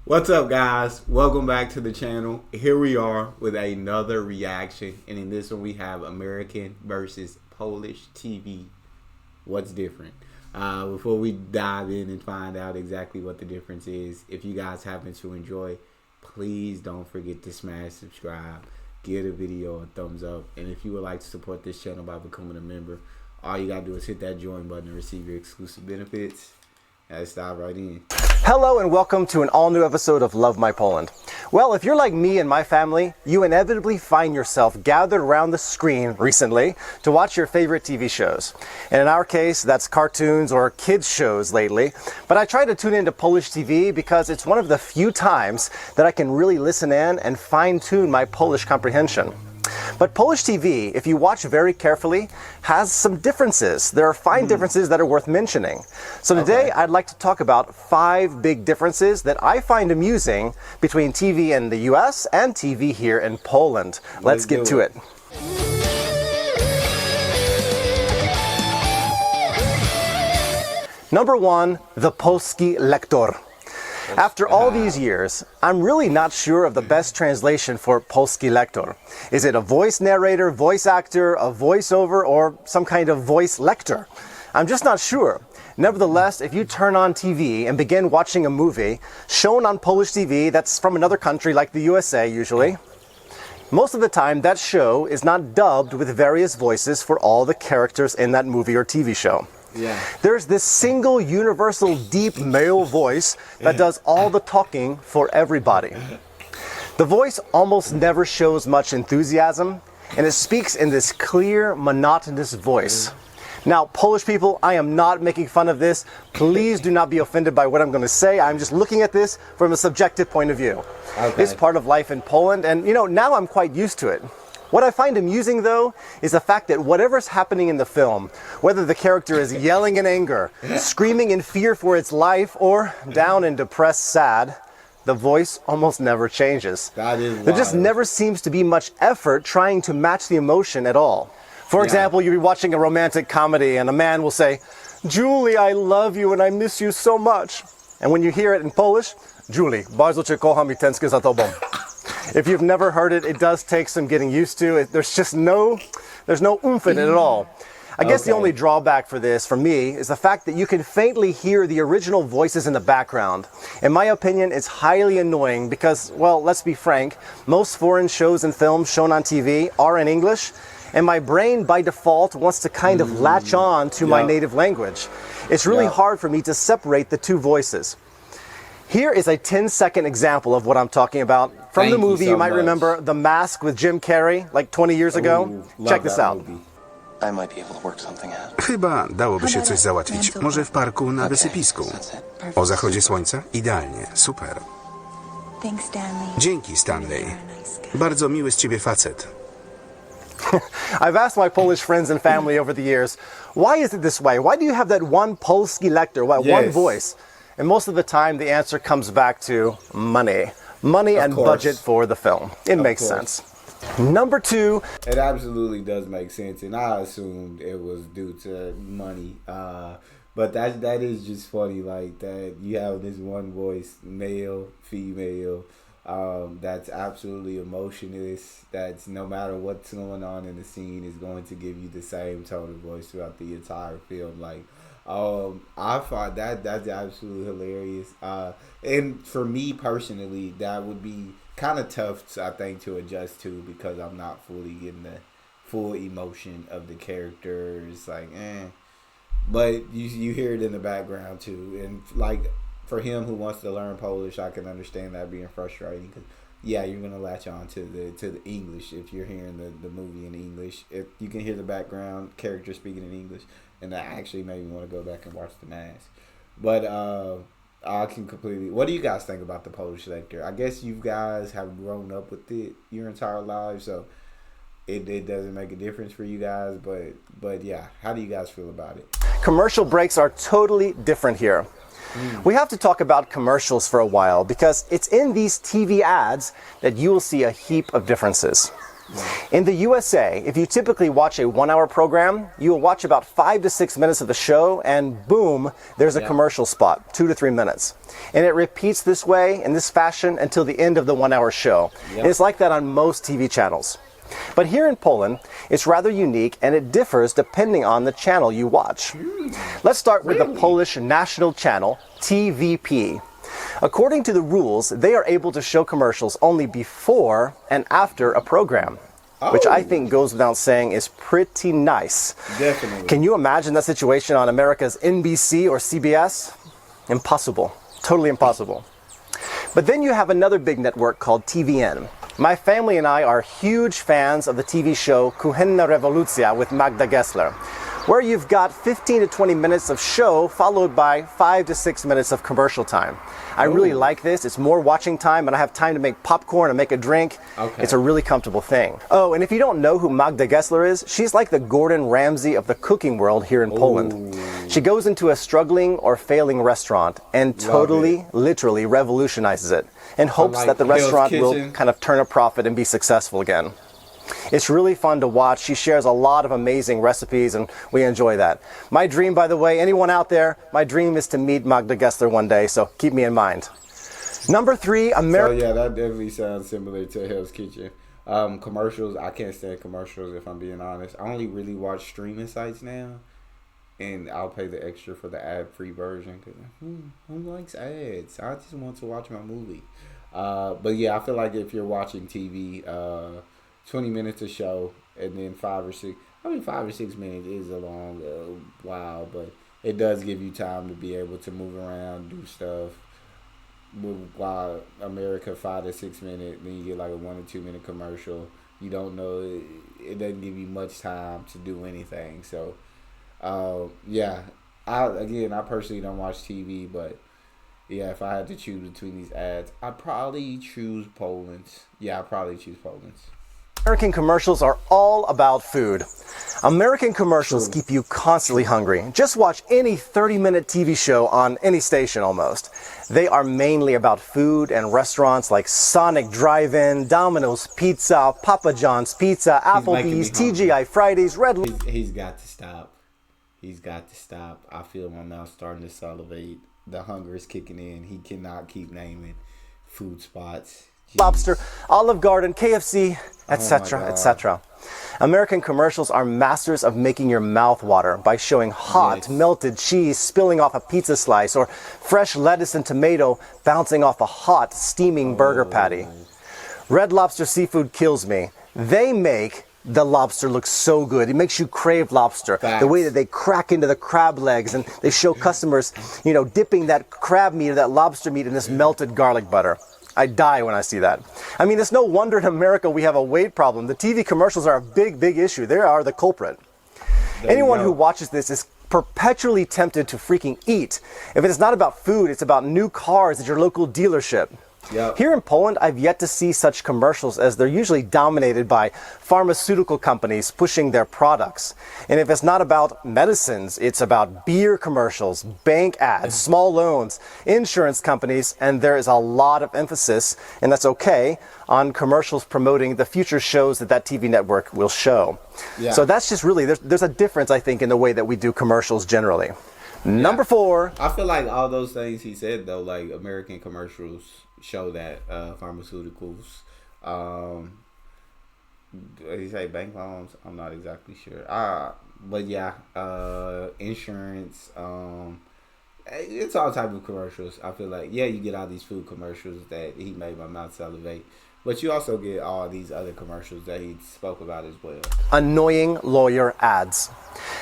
What's up, guys? Welcome back to the channel. Here we are with another reaction, and in this one we have American versus Polish TV. What's different? Before we dive in and find out exactly what the difference is, if you guys happen to enjoy, please don't forget to smash subscribe, give the video a thumbs up, and if you would like to support this channel by becoming a member, all you gotta do is hit that join button to receive your exclusive benefits. Let's dive right in. Hello and welcome to an all-new episode of Love My Poland. Well, if you're like me and my family, you inevitably find yourself gathered around the screen recently to watch your favorite TV shows. And in our case, that's cartoons or kids shows lately. But I try to tune into Polish TV because it's one of the few times that I can really listen in and fine-tune my Polish comprehension. But Polish TV, if you watch very carefully, has some differences. There are fine differences that are worth mentioning. So today I'd like to talk about 5 big differences that I find amusing between TV in the US and TV here in Poland. Let's get to it. Number 1, the polski lector. After all these years, I'm really not sure of the best translation for polski lector. Is it a voice narrator, voice actor, a voiceover, or some kind of voice lector? I'm just not sure. Nevertheless, if you turn on TV and begin watching a movie shown on Polish TV that's from another country like the USA usually, most of the time that show is not dubbed with various voices for all the characters in that movie or TV show. Yeah. There's this single universal deep male voice that does all the talking for everybody. The voice almost never shows much enthusiasm, and it speaks in this clear, monotonous voice. Now, Polish people, I am not making fun of this. Please do not be offended by what I'm going to say. I'm just looking at this from a subjective point of view. Okay. It's part of life in Poland, and now I'm quite used to it. What I find amusing, though, is the fact that whatever's happening in the film, whether the character is yelling in anger, screaming in fear for its life, or down and depressed sad, the voice almost never changes. That is wild. There just never seems to be much effort trying to match the emotion at all. For example, you'll be watching a romantic comedy and a man will say, "Julie, I love you and I miss you so much." And when you hear it in Polish, "Julie, bardzo cię kocham I tęsknię za tobą." If you've never heard it, it does take some getting used to. There's no oomph in it at all. I guess the only drawback for this, for me, is the fact that you can faintly hear the original voices in the background. In my opinion, it's highly annoying because, well, let's be frank, most foreign shows and films shown on TV are in English, and my brain by default wants to kind of latch on to my native language. It's really hard for me to separate the two voices. Here is a 10-second example of what I'm talking about. From the movie, you might remember The Mask with Jim Carrey, like 20 years ago. Check this out. I might be able to work something out. Chyba dałoby się coś załatwić. Może w parku na wysypisku. O zachodzie słońca? Idealnie. Super. Dzięki, Stanley. Bardzo miły z ciebie facet. I've asked my Polish friends and family over the years, why is it this way? Why do you have that one polski lector, one voice? And most of the time, the answer comes back to money. Money and budget for the film. It makes sense. Number 2. It absolutely does make sense, and I assumed it was due to money. But that is just funny, like that you have this one voice, male, female, that's absolutely emotionless. That's no matter what's going on in the scene is going to give you the same tone of voice throughout the entire film. Like, I find that's absolutely hilarious. And for me personally, that would be kind of tough, I think, to adjust to because I'm not fully getting the full emotion of the characters. Like, but you hear it in the background too, and like for him who wants to learn Polish, I can understand that being frustrating because you're gonna latch on to the English if you're hearing the movie in English. If you can hear the background character speaking in English, and that actually made me want to go back and watch The Mask. But I can completely. What do you guys think about the Polish lector? I guess you guys have grown up with it your entire lives, so it doesn't make a difference for you guys. But yeah, how do you guys feel about it? Commercial breaks are totally different here. We have to talk about commercials for a while because it's in these TV ads that you will see a heap of differences. In the USA, if you typically watch a 1-hour program, you will watch about 5 to 6 minutes of the show and boom, there's a commercial spot, 2 to 3 minutes. And it repeats this way, in this fashion, until the end of the 1-hour show. And it's like that on most TV channels. But here in Poland, it's rather unique and it differs depending on the channel you watch. Let's start with the Polish national channel, TVP. According to the rules, they are able to show commercials only before and after a program, which I think goes without saying is pretty nice. Definitely. Can you imagine that situation on America's NBC or CBS? Impossible. Totally impossible. But then you have another big network called TVN. My family and I are huge fans of the TV show Kuchenna Rewolucja with Magda Gessler, where you've got 15 to 20 minutes of show followed by 5 to 6 minutes of commercial time. I really like this. It's more watching time and I have time to make popcorn and make a drink. It's a really comfortable thing. Oh, and if you don't know who Magda Gessler is, she's like the Gordon Ramsay of the cooking world here in Poland. She goes into a struggling or failing restaurant and totally, literally revolutionizes it in hopes that the restaurant will kind of turn a profit and be successful again. It's really fun to watch. She shares a lot of amazing recipes and we enjoy that. My dream, by the way, anyone out there, my dream is to meet Magda Gessler one day, so keep me in mind. Number 3, American... So yeah, that definitely sounds similar to Hell's Kitchen. Commercials, I can't stand commercials if I'm being honest. I only really watch streaming sites now. And I'll pay the extra for the ad-free version. Cause who likes ads? I just want to watch my movie. But yeah, I feel like if you're watching TV... 20 minutes a show, and then 5 or 6. I mean, 5 or 6 minutes is a long while, but it does give you time to be able to move around, do stuff. While America 5 to 6 minutes, then you get like a 1 or 2 minute commercial. You don't know, it doesn't give you much time to do anything. So, yeah, I personally don't watch TV, but yeah, if I had to choose between these ads, I'd probably choose Poland's. Yeah, I'd probably choose Poland's. American commercials are all about food. American commercials keep you constantly hungry. Just watch any 30-minute TV show on any station almost. They are mainly about food and restaurants like Sonic Drive-In, Domino's Pizza, Papa John's Pizza, Applebee's, TGI Fridays, Red... He's got to stop. He's got to stop. I feel my mouth starting to salivate. The hunger is kicking in. He cannot keep naming food spots. Jeez. Lobster, Olive Garden, KFC, etc., etc. American commercials are masters of making your mouth water by showing hot, melted cheese spilling off a pizza slice or fresh lettuce and tomato bouncing off a hot, steaming burger patty. Red Lobster Seafood kills me. They make the lobster look so good. It makes you crave lobster. Facts. The way that they crack into the crab legs and they show customers, dipping that crab meat or that lobster meat in this melted garlic butter. I die when I see that. I mean, it's no wonder in America we have a weight problem. The TV commercials are a big, big issue. They are the culprit. Anyone who watches this is perpetually tempted to freaking eat. If it's not about food, it's about new cars at your local dealership. Yep. Here in Poland, I've yet to see such commercials as they're usually dominated by pharmaceutical companies pushing their products. And if it's not about medicines, it's about beer commercials, bank ads, small loans, insurance companies, and there is a lot of emphasis, and that's okay, on commercials promoting the future shows that TV network will show. Yeah. So that's just really, there's a difference, I think, in the way that we do commercials generally. Number 4. I feel like all those things he said, though, like American commercials show that pharmaceuticals, did he say bank loans? I'm not exactly sure. But yeah, insurance, it's all type of commercials. I feel like, yeah, you get all these food commercials that he made my mouth salivate, but you also get all these other commercials that he spoke about as well. Annoying lawyer ads.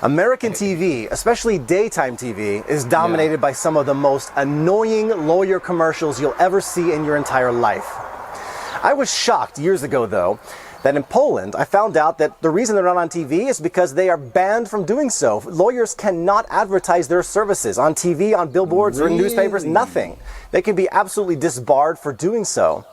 American TV, especially daytime TV, is dominated by some of the most annoying lawyer commercials you'll ever see in your entire life. I was shocked years ago, though, that in Poland, I found out that the reason they're not on TV is because they are banned from doing so. Lawyers cannot advertise their services on TV, on billboards, or in newspapers, nothing. They can be absolutely disbarred for doing so.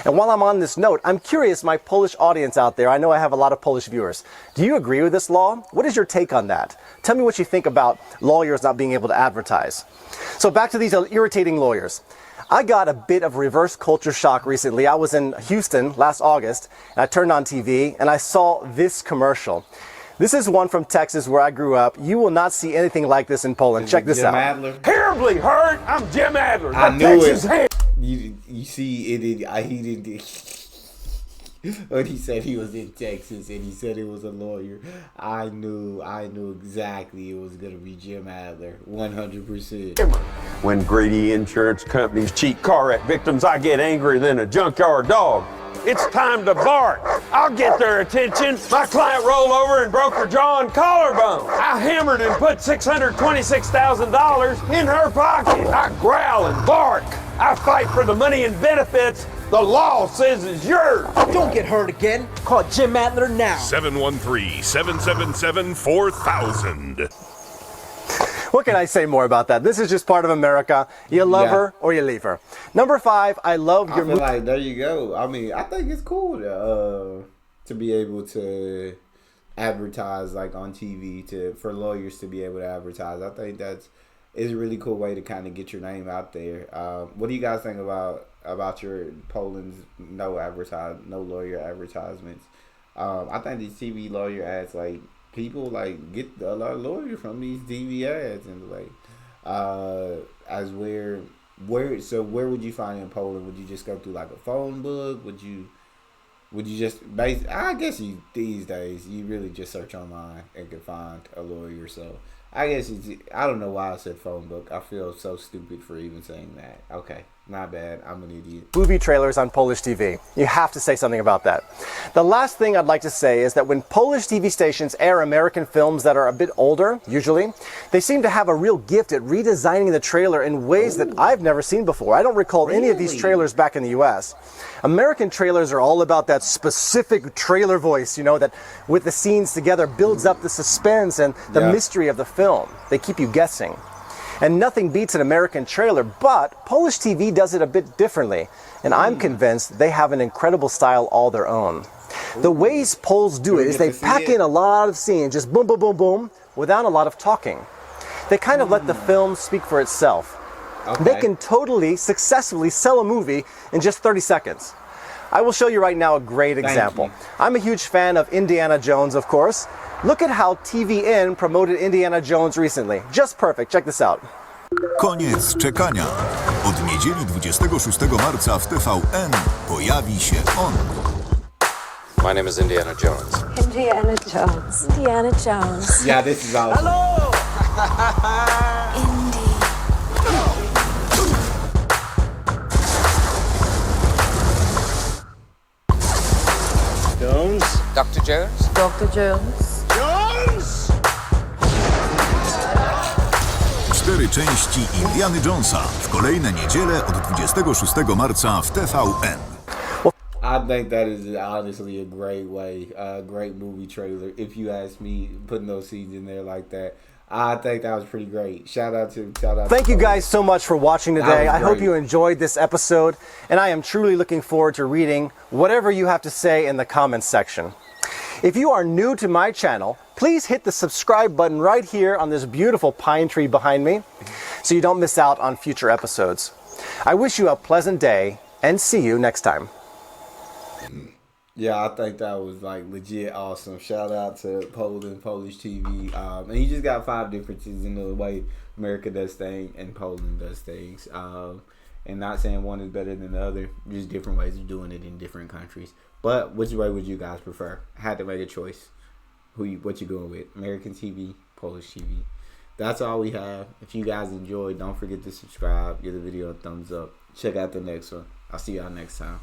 And while I'm on this note, I'm curious, my Polish audience out there, I know I have a lot of Polish viewers. Do you agree with this law? What is your take on that? Tell me what you think about lawyers not being able to advertise. So back to these irritating lawyers. I got a bit of reverse culture shock recently. I was in Houston last August, and I turned on TV, and I saw this commercial. This is one from Texas where I grew up. You will not see anything like this in Poland. Check this out. Adler? Terribly hurt. I'm Jim Adler. I knew Texas it. You see, he didn't. When he said he was in Texas and he said he was a lawyer, I knew exactly it was gonna be Jim Adler, 100%. When greedy insurance companies cheat car wreck victims, I get angrier than a junkyard dog. It's time to bark. I'll get their attention. My client rolled over and broke her jaw and collarbone. I hammered and put $626,000 in her pocket. I growl and bark. I fight for the money and benefits the law says is yours. Don't get hurt again. Call Jim Adler now. 713-777-4000. What can I say more about that? This is just part of America. You love her or you leave her. Number 5, I love your movie. Like, there you go. I mean, I think it's cool to be able to advertise like on TV, for lawyers to be able to advertise. I think it's a really cool way to kind of get your name out there. What do you guys think about your Poland's no lawyer advertisements? I think these TV lawyer ads, like, people like get a lot of lawyers from these TV ads, and like as where would you find it in Poland? Would you just go through like a phone book? Would you just I guess these days you really just search online and can find a lawyer. So I guess I don't know why I said phone book. I feel so stupid for even saying that. Okay, not bad. I'm an idiot. Movie trailers on Polish TV. You have to say something about that. The last thing I'd like to say is that when Polish TV stations air American films that are a bit older, usually, they seem to have a real gift at redesigning the trailer in ways that I've never seen before. I don't recall any of these trailers back in the US. American trailers are all about that specific trailer voice, that with the scenes together builds up the suspense and the mystery of the film. They keep you guessing. And nothing beats an American trailer, but Polish TV does it a bit differently. And I'm convinced they have an incredible style all their own. The ways Poles do it is they pack in a lot of scenes, just boom, boom, boom, boom, without a lot of talking. They kind of let the film speak for itself. Okay. They can totally successfully sell a movie in just 30 seconds. I will show you right now a great example. I'm a huge fan of Indiana Jones, of course. Look at how TVN promoted Indiana Jones recently. Just perfect. Check this out. Koniec czekania. Od niedzieli 26 marca w TVN pojawi się on. My name is Indiana Jones. Indiana Jones. Indiana Jones. Yeah, this is awesome. Hello! Indy. Jones? Dr. Jones? Dr. Jones. Jones! 4 części Indiana Jonesa w kolejne niedzielę od 26 marca w TVN. I think that is honestly a great way, great movie trailer. If you ask me, putting those scenes in there like that, I think that was pretty great. Shout out. Thank you guys so much for watching today. I hope you enjoyed this episode, and I am truly looking forward to reading whatever you have to say in the comments section. If you are new to my channel, please hit the subscribe button right here on this beautiful pine tree behind me so you don't miss out on future episodes. I wish you a pleasant day and see you next time. Yeah, I think that was like legit awesome. Shout out to Poland, Polish TV. And you just got 5 differences in the way America does things and Poland does things. And not saying one is better than the other, just different ways of doing it in different countries. But which way would you guys prefer? I had to make a choice. What you going with? American TV, Polish TV. That's all we have. If you guys enjoyed, don't forget to subscribe, give the video a thumbs up. Check out the next one. I'll see y'all next time.